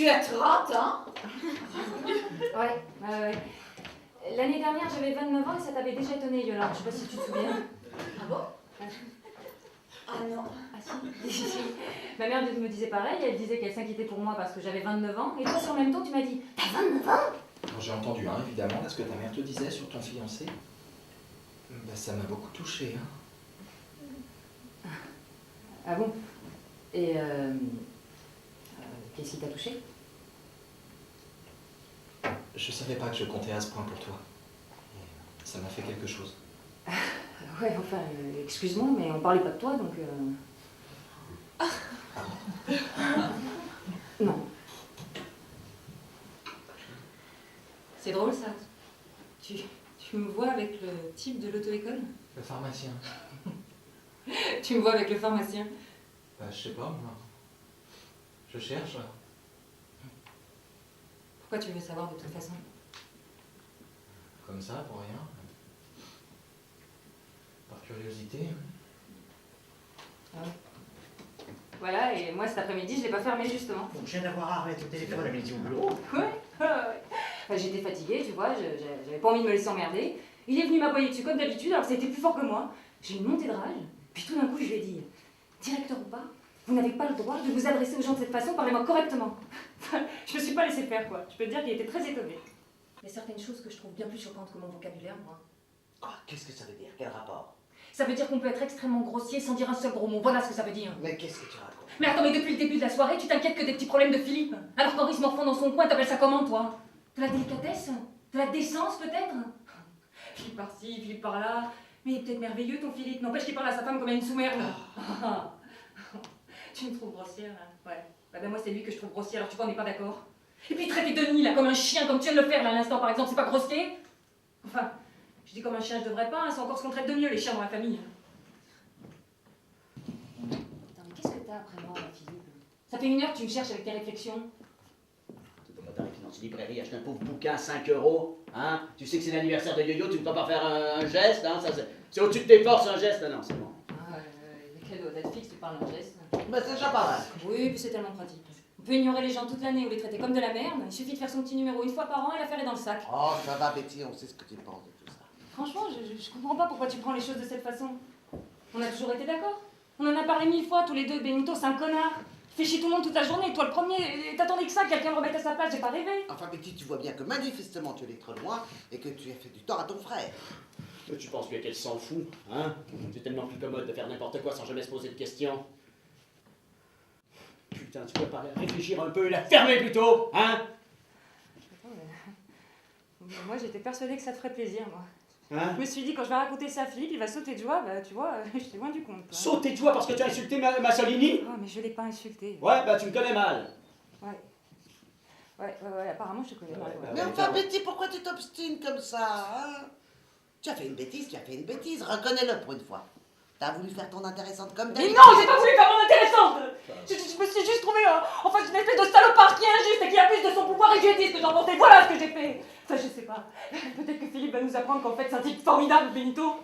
Tu es trotte, hein? Ouais. L'année dernière, j'avais 29 ans et ça t'avait déjà étonné, Yolande. Je sais pas si tu te souviens. Ah bon? Ah non. Ah si. Ma mère me disait pareil, elle disait qu'elle s'inquiétait pour moi parce que j'avais 29 ans. Et toi, sur le même ton, tu m'as dit « T'as 29 ans ?» Alors, j'ai entendu, hein, évidemment, ce que ta mère te disait sur ton fiancé. Ben, ça m'a beaucoup touché. Hein. Ah bon? Et qu'est-ce qui t'a touché? Je savais pas que je comptais à ce point pour toi. Et ça m'a fait quelque chose. Ouais, enfin, excuse-moi, mais on parlait pas de toi, donc... Non. C'est drôle, ça. Tu me vois avec le type de l'auto-école? Le pharmacien. Tu me vois avec le pharmacien? Bah, je sais pas, moi. Je cherche. Pourquoi tu veux savoir de toute façon? Comme ça, pour rien. Par curiosité. Ah ouais. Voilà, et moi cet après-midi, je l'ai pas fermé justement. Donc, je viens d'avoir à arrêter au téléphone à midi au boulot. Ouais. Enfin, j'étais fatiguée, tu vois, j'avais pas envie de me laisser emmerder. Il est venu m'aboyer dessus comme d'habitude, alors que ça a été plus fort que moi. J'ai une montée de rage, puis tout d'un coup, je lui ai dit « Directeur ou pas, vous n'avez pas le droit de vous adresser aux gens de cette façon, parlez-moi correctement. » Je me suis pas laissé faire, quoi. Je peux te dire qu'il était très étonné. Il y a certaines choses que je trouve bien plus choquantes que mon vocabulaire, moi. Quoi? Qu'est-ce que ça veut dire? Quel rapport? Ça veut dire qu'on peut être extrêmement grossier sans dire un seul gros mot. Voilà ce que ça veut dire. Mais qu'est-ce que tu racontes? Mais attends, mais depuis le début de la soirée, tu t'inquiètes que des petits problèmes de Philippe. Alors qu'Henri se morfond dans son coin, t'appelles ça comment, toi? De la délicatesse? De la décence, peut-être? Philippe par-ci, Philippe par-là. Mais il est peut-être merveilleux, ton Philippe. N'empêche qu'il parle à sa femme comme à une sous-merde. Tu me trouves grossière, là? Ouais. Bah ben moi, c'est lui que je trouve grossière, alors tu vois, on n'est pas d'accord. Et puis traiter Denis, là, comme un chien, comme tu viens de le faire, là, à l'instant, par exemple, c'est pas grossier? Enfin, je dis comme un chien, je devrais pas, hein, c'est encore ce qu'on traite de mieux, les chiens dans la famille. Attends, mais qu'est-ce que t'as après moi, là, Philippe? Ça fait 1 heure que tu me cherches avec tes réflexions. Tu peux dans les finances librairie, acheter un pauvre bouquin à 5 €, hein? Tu sais que c'est l'anniversaire de Yo-Yo, tu ne peux pas faire un geste, hein? Ça, c'est au-dessus de tes forces, un geste, non, c'est bon. Ah, les cadeaux à date fixe, tu parles d'un geste. Bah, c'est déjà pas mal. Oui, puis c'est tellement pratique. On peut ignorer les gens toute l'année ou les traiter comme de la merde. Il suffit de faire son petit numéro 1 fois par an et l'affaire est dans le sac. Oh, ça va, Betty, on sait ce que tu penses de tout ça. Franchement, je comprends pas pourquoi tu prends les choses de cette façon. On a toujours été d'accord. On en a parlé 1000 fois, tous les deux. Benito, c'est un connard. Il fait chier tout le monde toute la journée. Toi, le premier, t'attendais que ça, que quelqu'un le remette à sa place. J'ai pas rêvé. Enfin, Betty, tu vois bien que manifestement tu es allé trop loin et que tu as fait du tort à ton frère. Mais tu penses bien qu'elle s'en fout, hein? C'est tellement plus commode de faire n'importe quoi sans jamais se poser de questions. Putain, tu peux pas réfléchir un peu, la fermer plutôt, hein? Moi, j'étais persuadée que ça te ferait plaisir, moi. Hein? Je me suis dit, quand je vais raconter ça à Philippe, il va sauter de joie. Bah, tu vois, j'étais loin du compte. Quoi. Sauter de joie parce que tu as insulté ma Solini? Oh, mais je l'ai pas insulté. Ouais, bah tu me connais mal. Ouais, apparemment, je te connais mal. Ouais. Mais enfin, Betty, pourquoi tu t'obstines comme ça, hein? Tu as fait une bêtise, reconnais-le pour une fois. T'as voulu faire ton intéressante comme Mais d'habitude. non, j'ai pas voulu faire mon intéressante! Je me suis juste trouvé en fait une espèce de salopard qui est injuste et qui abuse de son pouvoir et je lui ai dit ce que j'en pensais. Voilà ce que j'ai fait! Enfin, je sais pas. Peut-être que Philippe va nous apprendre qu'en fait c'est un type formidable, Benito.